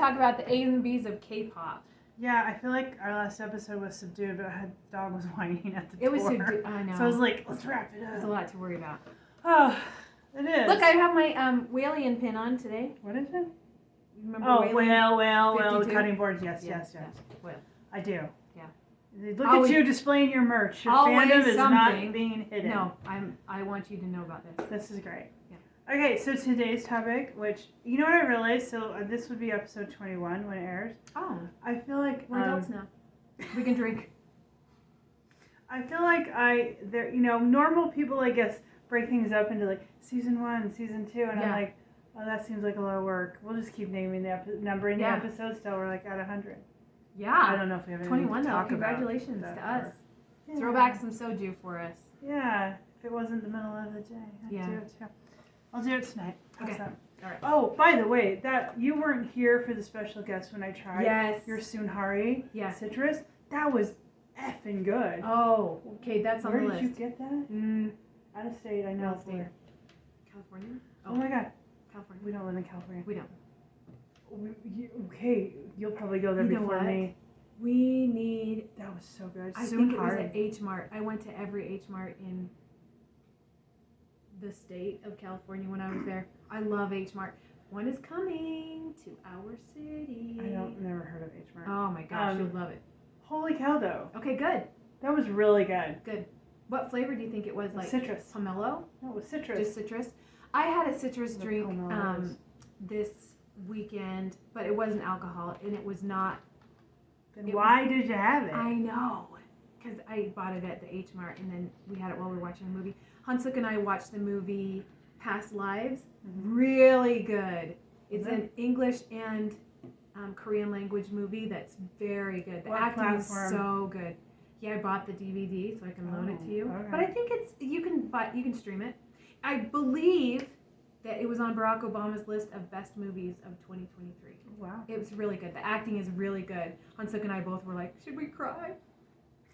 talk about the A's and B's of K-pop. Yeah, I feel like our last episode was subdued, but the dog was whining at the door. It was subdued. I know. So I was like, let's wrap it up. There's a lot to worry about. Oh, it is. Look, I have my Whalian pin on today. What is it? Remember whale, the 52? cutting boards. Yes. Whale. I do. Yeah. Look at you displaying your merch. Your fandom is not being hidden. No, I want you to know about this. This is great. Yeah. Okay, so today's topic, which, you know what I realized? So this would be episode 21 when it airs. Oh. I feel like... We're adults now. We can drink. I feel like normal people, I guess, break things up into like season 1, season 2, and I'm like, oh, that seems like a lot of work. We'll just keep naming numbering the episodes till we're like at 100. Yeah. I don't know if we have anything 21 to though. talk Congratulations about to us. Yeah. Throw back some soju for us. Yeah. If it wasn't the middle of the day, I'd do it too. I'll do it tonight. Okay. That? All right. Oh, by the way, that you weren't here for the special guest when I tried your Sunhari citrus. That was effing good. Oh, okay, that's on the list. Where did you get that? Out of state, I know. Out of state. California? Oh my God. California. We don't live in California. We don't. Okay, you'll probably go there before me. We need... That was so good. I think it was at H Mart. I went to every H Mart in the state of California when I was there. I love H Mart. One is coming to our city. Never heard of H Mart. Oh my gosh, you'll love it. Holy cow, though. Okay, good. That was really good. Good. What flavor do you think it was? Like citrus. Pomelo? No, it was citrus. Just citrus. I had a citrus drink this weekend, but it wasn't alcohol, and it was not. Then why did you have it? I know, because I bought it at the H Mart, and then we had it while we were watching a movie. Hansuk and I watched the movie Past Lives. Really good. It's an English and Korean language movie that's very good. The acting is so good. Yeah, I bought the DVD so I can loan it to you. Okay. But I think you can stream it. I believe that it was on Barack Obama's list of best movies of 2023. Wow. It was really good. The acting is really good. Hansuk and I both were like, should we cry?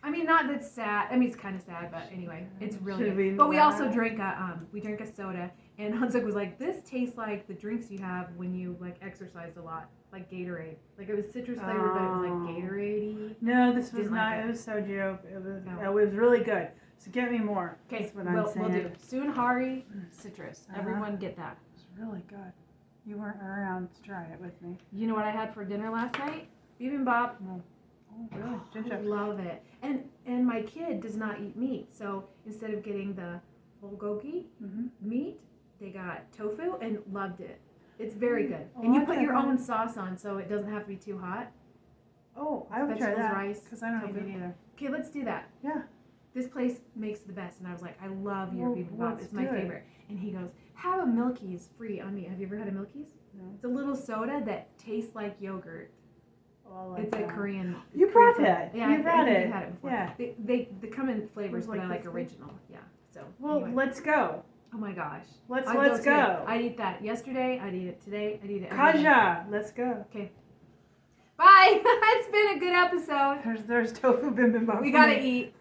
I mean, not that sad. I mean, it's kind of sad, but anyway, it's really good. But we also drank a soda, and Hansuk was like, this tastes like the drinks you have when you like exercised a lot, like Gatorade. Like it was citrus flavored, but it was like Gatorade-y. No, this was not. It was soju. It was really good. So get me more. Okay, we'll do. Sunhari citrus. Everyone get that. It was really good. You weren't around to try it with me. You know what I had for dinner last night? Bibimbap. Oh, really? Ginger. I love it. And my kid does not eat meat, so instead of getting the bulgogi meat, they got tofu and loved it. It's very good. And you put your own sauce on, so it doesn't have to be too hot. Oh, I would try that. Rice, because I don't eat it either. Okay, let's do that. Yeah. This place makes the best, and I was like, I love your bibimbap. It's my favorite. And he goes, have a Milky's free on me. Have you ever had a Milky's? No. It's a little soda that tastes like yogurt. Oh, it's a Korean. You brought it. Yeah, you brought it. You had it before. Yeah. They come in flavors, but I like original. Yeah. So. Well, anyway. let's go. Oh my gosh. Let's go. I'd eat that yesterday. I'd eat it today. I'd eat it every day. Kaja, let's go. Okay. Bye. It's been a good episode. There's tofu bibimbap. We gotta eat.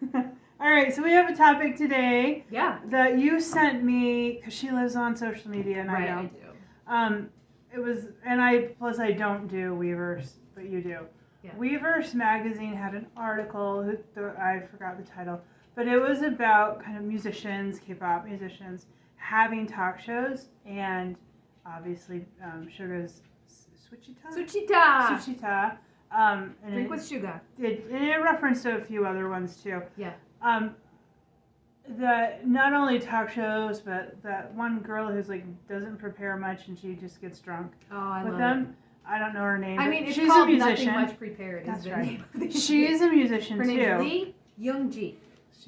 All right, so we have a topic today. Yeah. That you sent me because she lives on social media and I don't. I do. It was, and I don't do Weverse, but you do. Yeah. Weverse Magazine had an article. I forgot the title, but it was about kind of musicians, K-pop musicians, having talk shows, and obviously Suga's Suchita. Drink with Suga. It referenced a few other ones too. Yeah. Not only talk shows, but that one girl who's like doesn't prepare much and she just gets drunk with them. I don't know her name. I mean, it's she's called a musician. Nothing Much Prepared. That's right. She's a musician too. Her name's Lee Young-ji.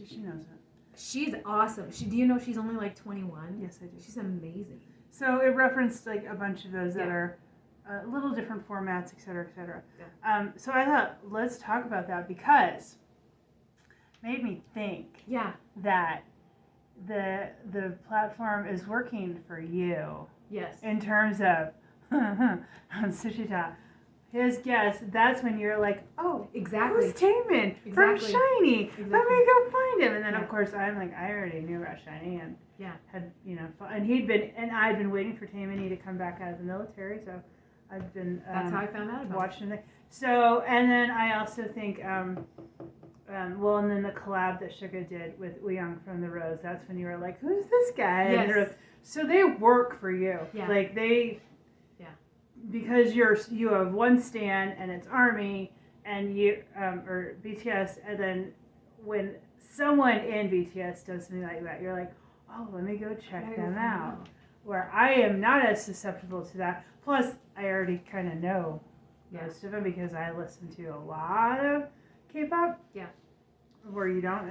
She knows it. She's awesome. Do you know she's only like 21? Yes, I do. She's amazing. So it referenced like a bunch of those that are little different formats, et cetera, et cetera. Yeah. So I thought, let's talk about that because it made me think that the platform is working for you. Yes. In terms of Suchita, his guest, that's when you're like, oh, exactly. Who's Taemin from SHINee? Exactly. Let me go find him. And then of course I'm like, I already knew about SHINee and had and I'd been waiting for Taemin to come back out of the military, so I've been that's how I found out about watching it. So, and then I also think, and then the collab that Suga did with Wooyoung from therose, that's when you were like, who's this guy? Yes. So they work for you. Yeah. Like because you have one stan and it's Army and you or BTS, and then when someone in BTS does something like that, you're like, oh, let me go check them out. Where I am not as susceptible to that. Plus, I already kind of know most of them because I listen to a lot of K-pop. Yeah. Where you don't,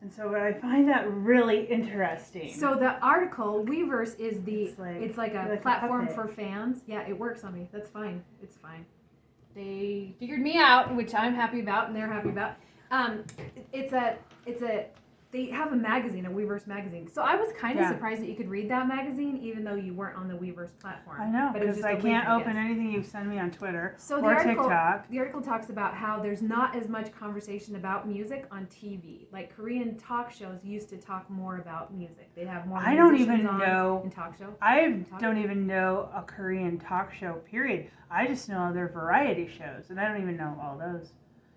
and so I find that really interesting. So the article, Weverse is it's like a platform for fans. Yeah, it works on me. That's fine. It's fine. They figured me out, which I'm happy about, and they're happy about. They have a magazine, a Weverse Magazine. So I was kind of surprised that you could read that magazine, even though you weren't on the Weverse platform. I know, because I can't open anything you send me on Twitter or TikTok. The article talks about how there's not as much conversation about music on TV. Like Korean talk shows used to talk more about music. They'd have more musicians on in talk show. I don't even know a Korean talk show, period. I just know their variety shows, and I don't even know all those.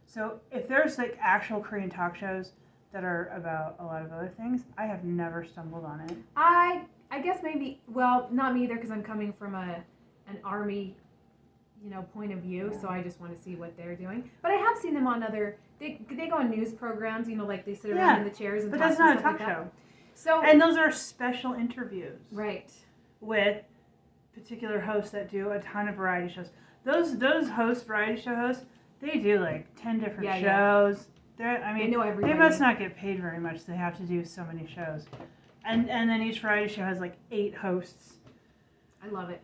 So if there's like actual Korean talk shows that are about a lot of other things, I have never stumbled on it. I guess maybe, well, not me either, because I'm coming from an Army, point of view, so I just want to see what they're doing. But I have seen them on they go on news programs, like they sit around in the chairs and but talk. But that's not a talk show. So, and those are special interviews. Right. With particular hosts that do a ton of variety shows. Those variety show hosts, they do like 10 different shows. They must not get paid very much. They have to do so many shows. And then each variety show has like 8 hosts. I love it.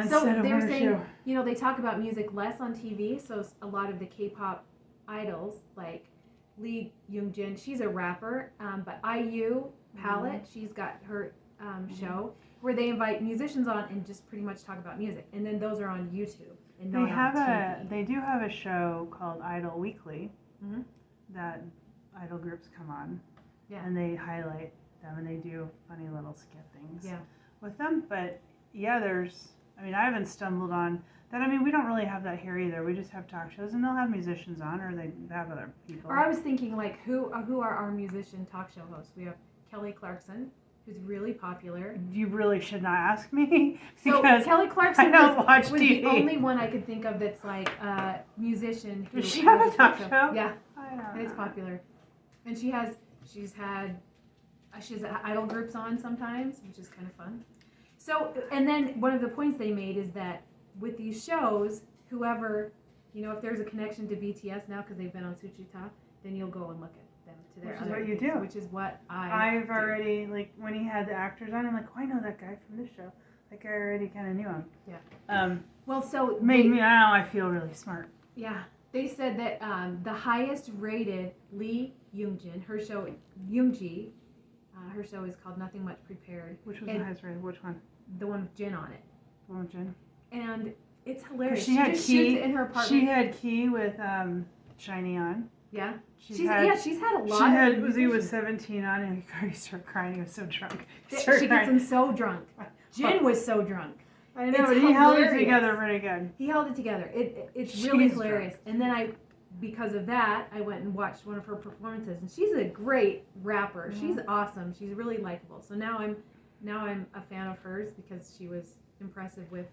So they're saying, they talk about music less on TV. So a lot of the K-pop idols, like Lee Yoongjin, she's a rapper. But IU Palette, she's got her show where they invite musicians on and just pretty much talk about music. And then those are on YouTube and not on TV. They do have a show called Idol Weekly. Mm-hmm. That idol groups come on, and they highlight them, and they do funny little skit things with them. But I haven't stumbled on that. We don't really have that here either. We just have talk shows, and they'll have musicians on, or they have other people. Or I was thinking, like, who are our musician talk show hosts? We have Kelly Clarkson, who's really popular. You really should not ask me. So Kelly Clarkson was TV. The only one I could think of that's like a musician. Does she have a talk show? Yeah. And it's popular, and she's had idol groups on sometimes, which is kind of fun. So, and then one of the points they made is that with these shows, whoever, if there's a connection to BTS now because they've been on Suchita, then you'll go and look at them to their. Which is what you do. Which is what I've already when he had the actors on, I'm like, oh, I know that guy from this show. Like I already kind of knew him. Yeah. Well, so now I feel really smart. Yeah. They said that the highest rated Lee Yoongjin, her show her show is called Nothing Much Prepared. Which was the highest rated? Which one? The one with Jin on it. The one with Jin. And it's hilarious. She had just shoots it in her apartment. She had Key with Shiny on. Yeah. She's had a lot. He was 17 on, and he already started crying. He was so drunk. She gets him so drunk. Jin was so drunk. I know, but he held it together pretty good. He held it together. It's really hilarious. Drunk. And then because of that, I went and watched one of her performances, and she's a great rapper. Mm-hmm. She's awesome. She's really likable. So now I'm a fan of hers because she was impressive with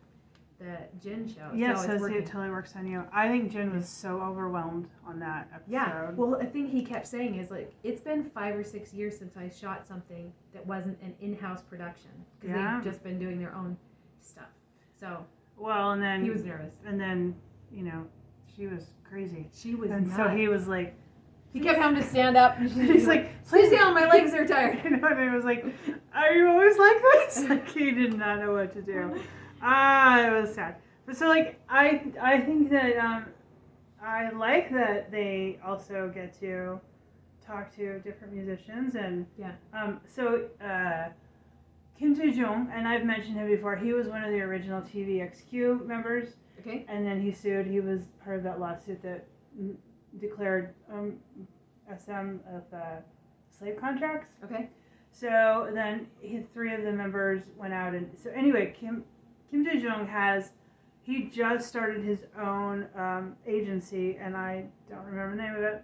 the Jin show. Yes, so it totally works on you. I think Jin was so overwhelmed on that episode. Yeah. Well, a thing he kept saying is like, it's been 5 or 6 years since I shot something that wasn't an in-house production because they've just been doing their own stuff. So and then he was nervous, and then she was crazy. She was, and nuts. So he was like, he kept having to stand up. And he's like, "Please down, my legs are tired." And he was like, "Are you always like this?" Like he did not know what to do. It was sad. But so I think that I like that they also get to talk to different musicians and Kim Tae-jung, and I've mentioned him before, he was one of the original TVXQ members. Okay. And then he sued. He was part of that lawsuit that declared SM of slave contracts. Okay. So then 3 of the members went out. And so anyway, Kim Kim Jae-jung he just started his own agency, and I don't remember the name of it.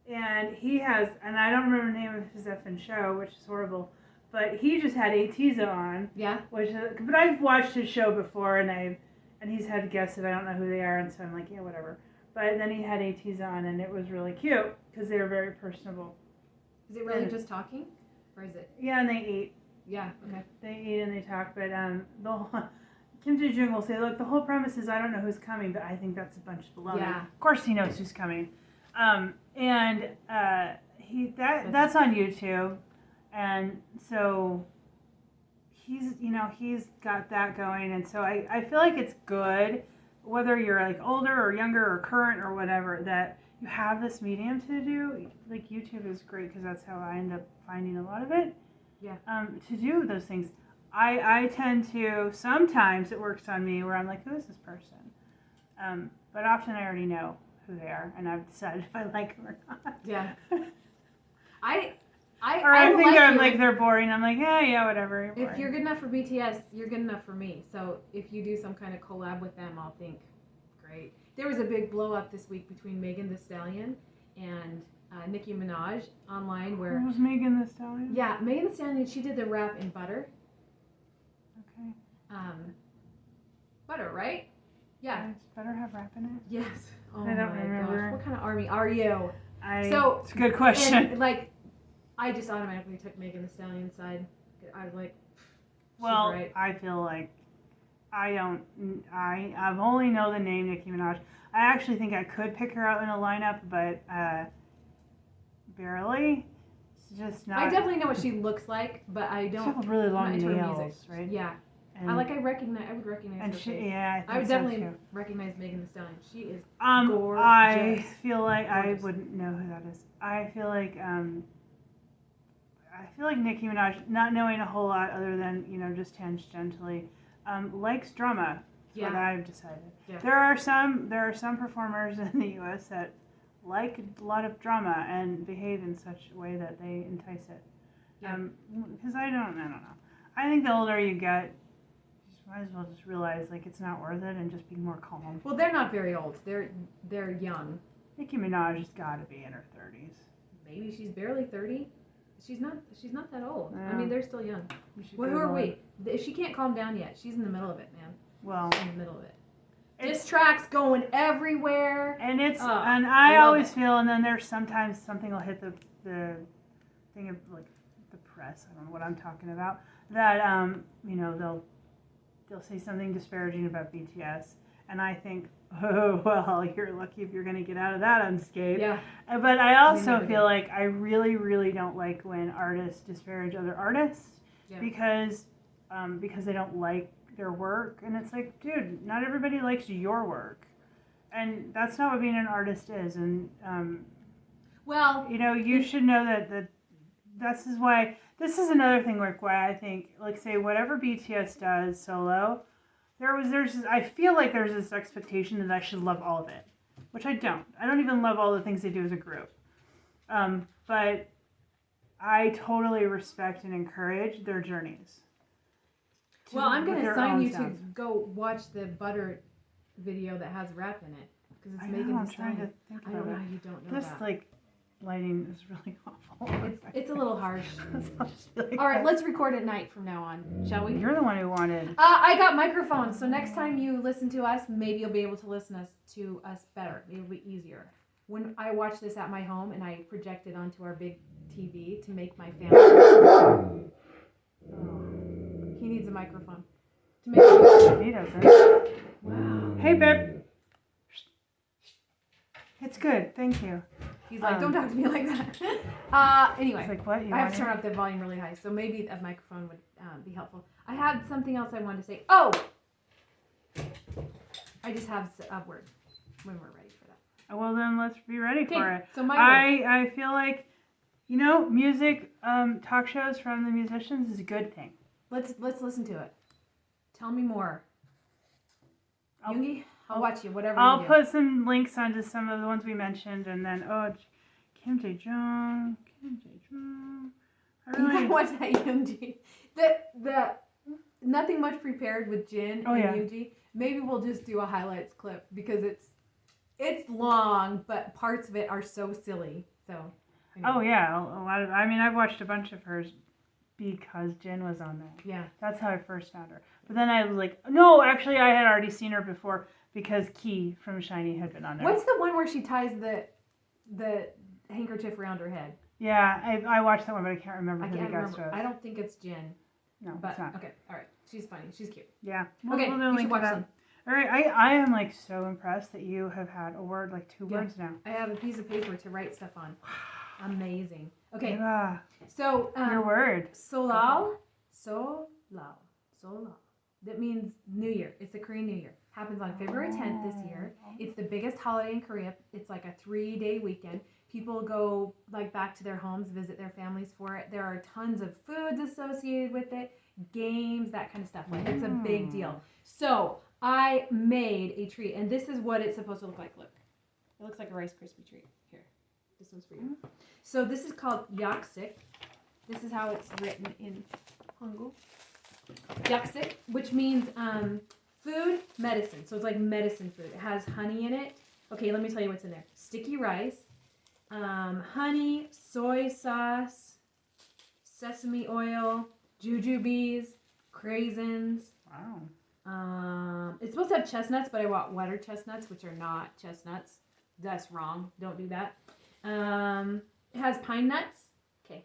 And he has, and I don't remember the name of his effing show, which is horrible. But he just had ateez on. Yeah. But I've watched his show before, and he's had guests that I don't know who they are, and so I'm like, yeah, whatever. But then he had ateez on, and it was really cute because they were very personable. Is it really just talking, or is it? Yeah, and they eat. Yeah. Okay. They eat and they talk, but Kim Jae-jung will say, look, the whole premise is I don't know who's coming, but I think that's a bunch of baloney. Yeah. Of course he knows who's coming. That's on YouTube, and so he's got that going, and so I feel like it's good, whether you're like older or younger or current or whatever, that you have this medium to do. Like YouTube is great because that's how I end up finding a lot of it. Yeah. To do those things. I tend to, sometimes it works on me where I'm like, who is this person? But often I already know who they are, and I've decided if I like them or not. Yeah. I think I'm like they're boring. I'm like, yeah, whatever. If you're good enough for BTS, you're good enough for me. So if you do some kind of collab with them, I'll think, great. There was a big blow up this week between Megan Thee Stallion and Nicki Minaj online. Where who was Megan Thee Stallion? Yeah, Megan Thee Stallion. She did the rap in Butter. Okay. Butter, right? Yeah. Does Butter have rap in it? Yes. Oh I don't remember. Gosh. What kind of army are you? It's a good question. And, like, I just automatically took Megan Thee Stallion's side. I was like, well, right. I feel like I've only know the name Nicki Minaj. I actually think I could pick her out in a lineup, but barely. It's just not. I definitely know what she looks like, but I don't. She has really long nails, nails, right? Yeah. And I would recognize and her she, face. yeah, I would definitely recognize Megan Thee Stallion. She is gorgeous. I feel like gorgeous. I wouldn't know who that is. I feel like Nicki Minaj, not knowing a whole lot other than just tangentially, likes drama. Yeah. What I've decided. Yeah. There are some performers in the U.S. that like a lot of drama and behave in such a way that they entice it. Yeah. Because I don't know. I think the older you get, might as well just realize it's not worth it and just be more calm. Well, they're not very old. They're young. Nicki Minaj has got to be in her 30s. Maybe she's barely 30. She's not that old. Yeah. I mean, they're still young. Well, who are we? She can't calm down yet. She's in the middle of it, man. Well, she's in the middle of it. This track's going everywhere. And and I always feel, and then there's sometimes something will hit the thing of the press. I don't know what I'm talking about. That they'll say something disparaging about BTS, and I think, oh well, you're lucky if you're going to get out of that unscathed. Yeah. But I also feel like I really, really don't like when artists disparage other artists because they don't like their work, and it's like, dude, not everybody likes your work, and that's not what being an artist is. And you should know that this is why. This is another thing why I think, say, whatever BTS does solo, I feel like there's this expectation that I should love all of it, which I don't. I don't even love all the things they do as a group. But I totally respect and encourage their journeys. Well, I'm going to assign you to go watch the Butter video that has rap in it. Because it's Megan Thee Stallion. I don't know how you don't know that. This, lighting is really awful. It's a little harsh. All right, let's record at night from now on, shall we? You're the one who wanted. I got microphones, so next time you listen to us, maybe you'll be able to listen to us better. It'll be easier. When I watch this at my home and I project it onto our big TV to make my family. He needs a microphone. To make He doesn't. Wow. Hey, babe. It's good. Thank you. He's like, don't talk to me like that. Anyway, it's like, what? I have to turn up the volume really high, so maybe a microphone would be helpful. I had something else I wanted to say. Oh! I just have a word when we're ready for that. Well, then let's be ready for it. So my I feel like, music, talk shows from the musicians is a good thing. Let's listen to it. Tell me more. Yoongi, I'll watch you, whatever I'll you do. put some links onto some of the ones we mentioned, and then, Kim Jae-jung. You gotta watch that Yoongi. nothing much prepared with Jin and Yuji. Maybe we'll just do a highlights clip because it's long, but parts of it are so silly. So. Anyway. Oh yeah, a lot of. I mean, I've watched a bunch of hers because Jin was on that. Yeah. That's how I first found her. But then I was like, no, actually, I had already seen her before because Key from SHINee had been on there. What's the one where she ties the handkerchief around her head? Yeah, I watched that one, but I can't remember who the guest was. I don't think it's Jin. No, but it's not. Okay, all right. She's funny. She's cute. Yeah. Okay, you should watch them. All right, I am like so impressed that you have had a word, like 2 words now. I have a piece of paper to write stuff on. Amazing. Okay. Yeah. So your word. Solal. That means New Year. It's the Korean New Year. Happens on February 10th this year. It's the biggest holiday in Korea. It's like a 3-day weekend. People go like back to their homes, visit their families for it. There are tons of foods associated with it, games, that kind of stuff. Like it's a big deal. So I made a treat, and this is what it's supposed to look like. Look, it looks like a Rice Krispie treat. Here, this one's for you. So this is called yaksik. This is how it's written in Hangul. Yaksik, which means food, medicine. So it's like medicine food. It has honey in it. Okay, let me tell you what's in there. Sticky rice, honey, soy sauce, sesame oil, jujubes, craisins. Wow. It's supposed to have chestnuts, but I want water chestnuts, which are not chestnuts. That's wrong. Don't do that. It has pine nuts. Okay.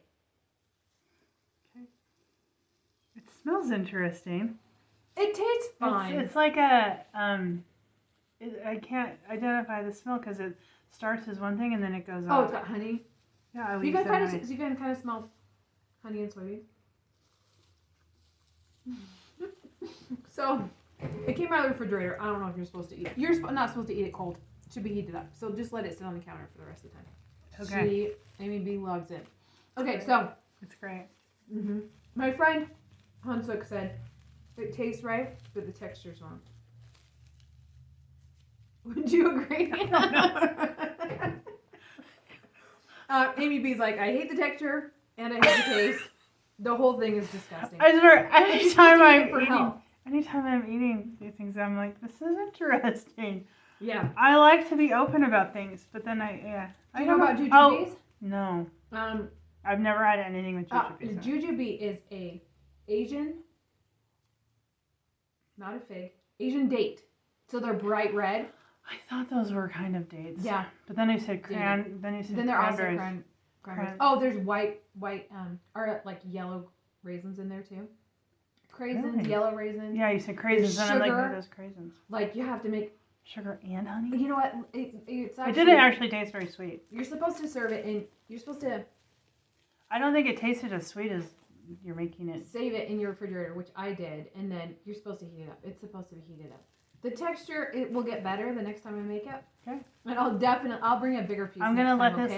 It smells interesting. It tastes fine. It's like a I can't identify the smell because it starts as one thing and then it goes off. It's got honey. Yeah, you can kind of smell honey and soybeans. So it came out of the refrigerator. I don't know if you're supposed to eat it. You're not supposed to eat it cold. It should be heated up. So just let it sit on the counter for the rest of the time. Okay. Aimee B loves it. Okay, so it's great. My friend Hansuk said it tastes right, but the texture's wrong. Would you agree? Aimee B's like, I hate the texture and I hate the taste. The whole thing is disgusting. I swear, anytime I'm eating these things, I'm like, this is interesting. Yeah. I like to be open about things, but then Do you know about jujubes? No. I've never had anything with jujubes. Jujube is a Asian, not a fig, Asian date. So they're bright red. I thought those were kind of dates. Yeah. But then you said cran. Then they're also cranberries. Oh, there's white, or like yellow raisins in there too. Craisins, really? Yellow raisins. Yeah, you said craisins, and I'm like, what are those craisins? Like you have to make sugar and honey. You know what? It's actually, it didn't actually taste very sweet. You're supposed to serve it, and you're supposed to. I don't think it tasted as sweet as you're making it. Save it in your refrigerator, which I did, and then you're supposed to heat it up. It's supposed to be heated up. The texture, it will get better the next time I make it. Okay. And I'll bring a bigger piece. I'm gonna let this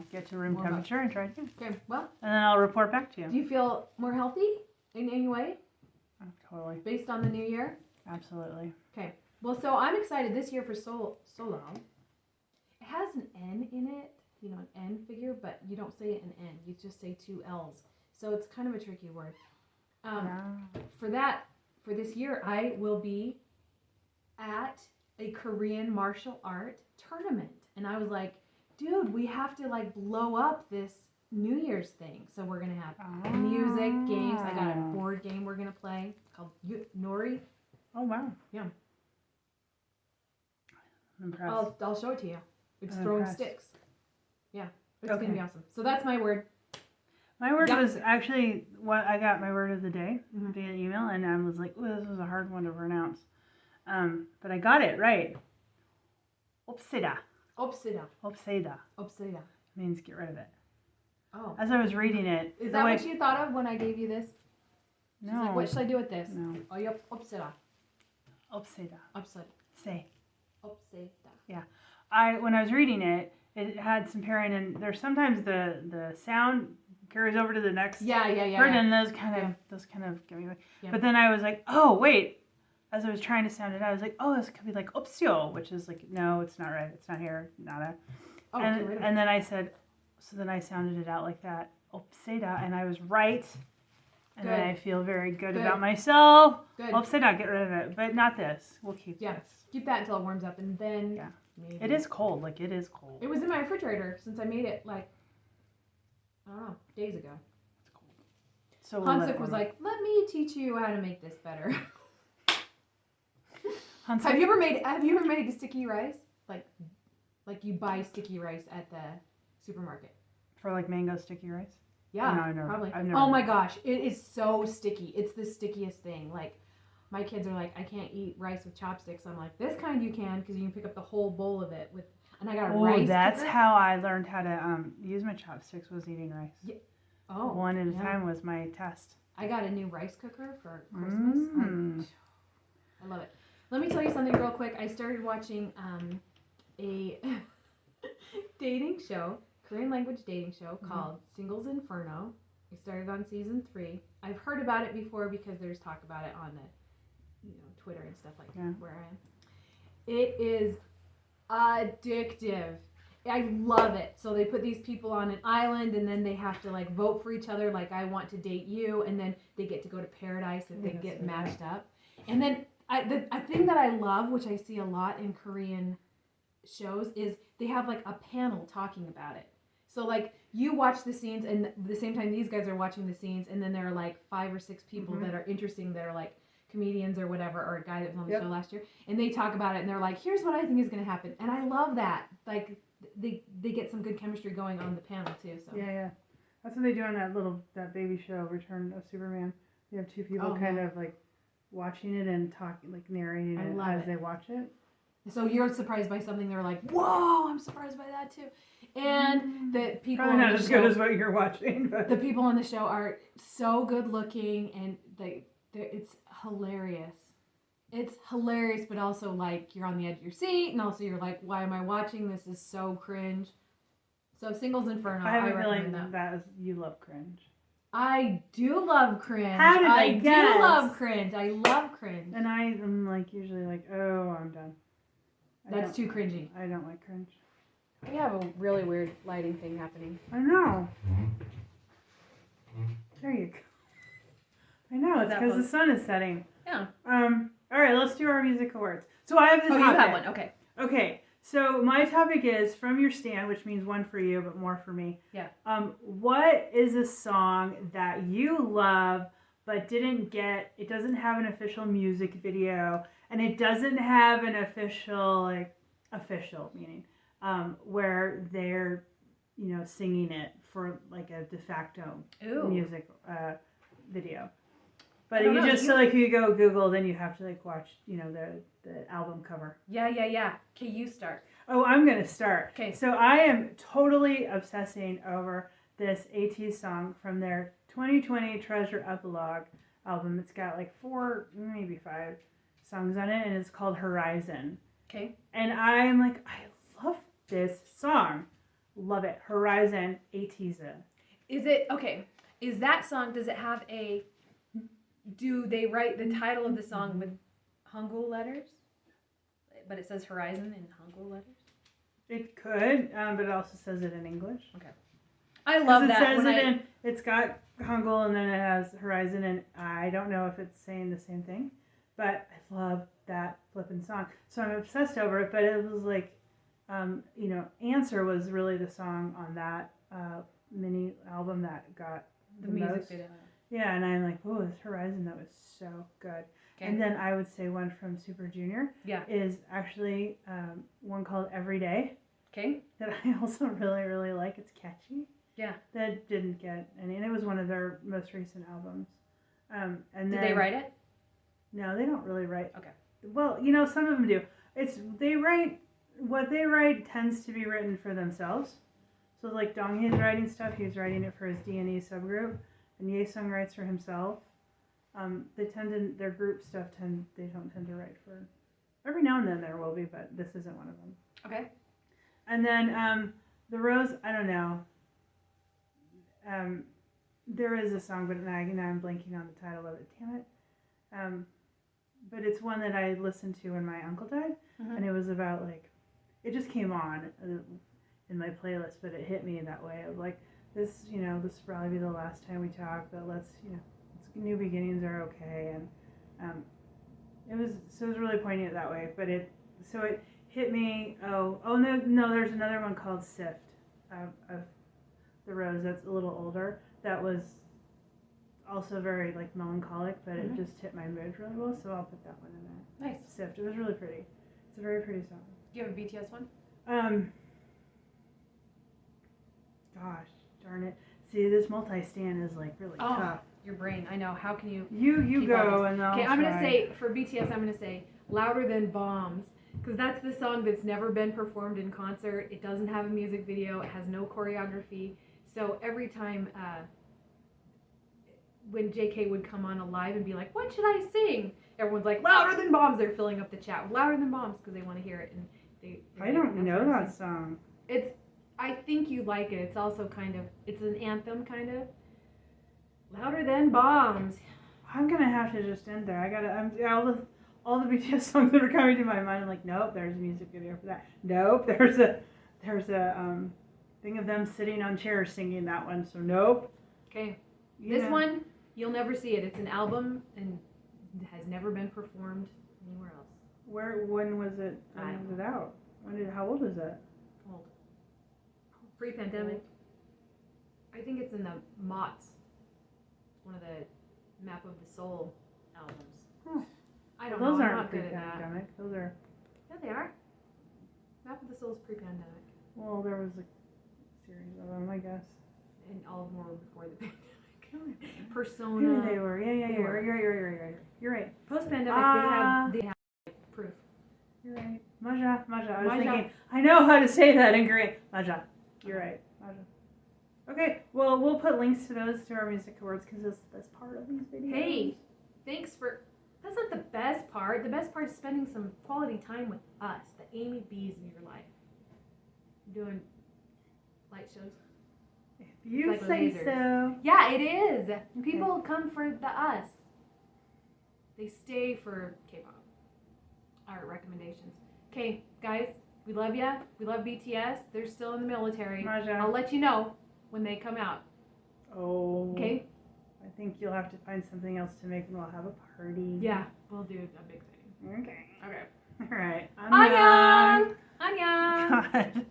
get to room temperature and try it again. Okay. Well. And then I'll report back to you. Do you feel more healthy in any way? Oh, totally. Based on the new year. Absolutely. Okay. Well, so I'm excited this year for Solal. It has an N in it, an N figure, but you don't say an N. You just say 2 L's. So it's kind of a tricky word. For this year, I will be at a Korean martial art tournament. And I was like, dude, we have to blow up this New Year's thing. So we're going to have music, games. I got a board game we're going to play called Nori. Oh, wow. Yeah. I'm impressed. I'll show it to you. It's throwing sticks. Yeah. It's going to be awesome. So that's my word. My word was actually what I got my word of the day via email, and I was like, "Oh, this was a hard one to pronounce," but I got it right. Opsida. Means get rid of it. Oh. As I was reading it, is that what you thought of when I gave you this? No. She's like, what should I do with this? No. Oh, yep. Opsida. Say. Opsida. Yeah. When I was reading it, it had some pairing, and there's sometimes the sound carries over to the next word, and those kind of get me away. Yeah. But then I was like, oh wait, as I was trying to sound it out, I was like, oh, this could be like opsio, which is like, no, it's not right, it's not here, nada. Oh, and then I said, so then I sounded it out like that, opseda, and I was right. And then I feel very good about myself. Good. I'll say not get rid of it, but not this. We'll keep this. Keep that until it warms up, and then maybe. It is cold. Like, it is cold. It was in my refrigerator since I made it, like, I don't know, days ago. It's cold. So Hansuk was like, let me teach you how to make this better. Hansuk? Have you ever made sticky rice? Like you buy sticky rice at the supermarket. For like mango sticky rice? Yeah, no, I've never, probably. I've never. Oh my gosh, it is so sticky. It's the stickiest thing. Like, my kids are like, I can't eat rice with chopsticks. I'm like, this kind you can, because you can pick up the whole bowl of it with. And I got a rice. Oh, that's cooker. how I learned how to use my chopsticks, was eating rice. Yeah. Oh. One at a time was my test. I got a new rice cooker for Christmas. I love it. Let me tell you something real quick. I started watching a dating show, Korean language dating show called Singles Inferno. I started on season 3. I've heard about it before because there's talk about it on the, Twitter and stuff like that where I am. It is addictive. I love it. So they put these people on an island, and then they have to like vote for each other. Like, I want to date you, and then they get to go to paradise if they get matched up. And then a thing that I love, which I see a lot in Korean shows, is they have like a panel talking about it. So like, you watch the scenes, and at the same time these guys are watching the scenes, and then there are like 5 or 6 people that are interesting, that are like comedians or whatever, or a guy that was on the show last year, and they talk about it, and they're like, here's what I think is going to happen. And I love that. Like, they get some good chemistry going on the panel too. So yeah, that's what they do on that baby show, Return of Superman. You have 2 people of like watching it and talking, like narrating it as they watch it. So you're surprised by something, they're like, whoa, I'm surprised by that too. And the people probably on not the as show, good as what you're watching, but the people on the show are so good looking, and it's hilarious. It's hilarious, but also like you're on the edge of your seat, and also you're like, why am I watching this? Is so cringe. So Singles Inferno, I have a recommend feeling that is, you love cringe. I do love cringe. How did I guess? do love cringe. I love cringe. And I am like usually like, oh, I'm done. That's too cringy. I don't like cringe. We have a really weird lighting thing happening. I know. There you go. I know, it's because the sun is setting. Yeah. All right, let's do our music awards. So I have this topic. You have one. Okay. Okay. So my topic is From Your Stand, which means 1 for you, but more for me. Yeah. What is a song that you love but it doesn't have an official music video, and it doesn't have an official meaning, where they're, singing it for like a de facto music video. But you go Google, then you have to like watch, the album cover. Yeah. Okay, you start. Oh, I'm going to start. Okay. So I am totally obsessing over this ateez song from their 2020 Treasure Epilogue album. It's got like 4, maybe 5 songs on it, and it's called Horizon. Okay. And I'm like, I love this song. Love it. Horizon, ateez. Is it, okay, is that song, does it have do they write the title of the song with Hangul letters? But it says Horizon in Hangul letters? It could, but it also says it in English. Okay. I love that. It's got Hangul, and then it has Horizon, and I don't know if it's saying the same thing, but I love that flippin' song. So I'm obsessed over it, but it was like, Answer was really the song on that mini album that got the music most. video. Yeah, and I'm like, oh, this Horizon, that was so good. Okay. And then I would say one from Super Junior is actually one called Every Day. Okay. That I also really, really like. It's catchy. Yeah. That didn't get any, and it was one of their most recent albums. Did they write it? No, they don't really write. Okay. Well, some of them do. What they write tends to be written for themselves. So like Donghae's writing stuff, he's writing it for his D&E subgroup, and Ye-sung writes for himself. Their group stuff they don't tend to write for. Every now and then there will be, but this isn't one of them. Okay. And then therose, I don't know. There is a song, but now I'm blanking on the title of it. Damn it. But it's one that I listened to when my uncle died, and it was about like, it just came on in my playlist, but it hit me in that way of like, this will probably be the last time we talk, but let's new beginnings are okay, and it was really poignant that way. But it hit me. Oh no, there's another one called Sift of therose that's a little older. That was also very like melancholic, but it just hit my mood really well. So I'll put that one in there. Nice. Sift. It was really pretty. It's a very pretty song. Do you have a BTS one? Gosh darn it. See, this multi-stand is like really tough. Your brain. I know. How can you? You go and I'll Okay, I'm try. gonna say for BTS. I'm gonna say "Louder Than Bombs" because that's the song that's never been performed in concert. It doesn't have a music video. It has no choreography. So every time when JK would come on a live and be like, "What should I sing?" Everyone's like, "Louder Than Bombs." They're filling up the chat with "Louder Than Bombs" because they want to hear it. And I don't know that song. I think you like it. It's also it's an anthem kind of. Louder Than Bombs. I'm gonna have to just end there. All the BTS songs that are coming to my mind. I'm like, nope, there's a music video for that. Nope, there's a thing of them sitting on chairs singing that one. So nope. Okay, this one you'll never see it. It's an album and it has never been performed anywhere else. When was it? When was it out? How old is it? Old. Pre-pandemic. I think it's in the Mott's. One of the Map of the Soul albums. Huh. I don't Those know. I'm aren't not good at that. pre-pandemic. Those are. Yeah, they are. Map of the Soul is pre-pandemic. Well, there was a series of them, I guess. And all of them were before the pandemic. Persona. Maybe they were. Yeah. You're right. Post-pandemic, they have proof. You're right. Maja. I was thinking, I know how to say that in Korean. Maja. You're right. Maja. Okay, well, we'll put links to those to our music awards because that's part of these videos. Hey, thanks for... That's not the best part. The best part is spending some quality time with us, the Aimee B's in your life. Doing light shows. If you like say lasers. so. Yeah, it is. People come for the us. They stay for K-pop. Our recommendations. Okay, guys, we love ya. We love BTS. They're still in the military. Maja. I'll let you know when they come out. Oh. Okay? I think you'll have to find something else to make and we'll have a party. Yeah, we'll do a big thing. Okay. Okay. All right. Annyeong! Annyeong! God.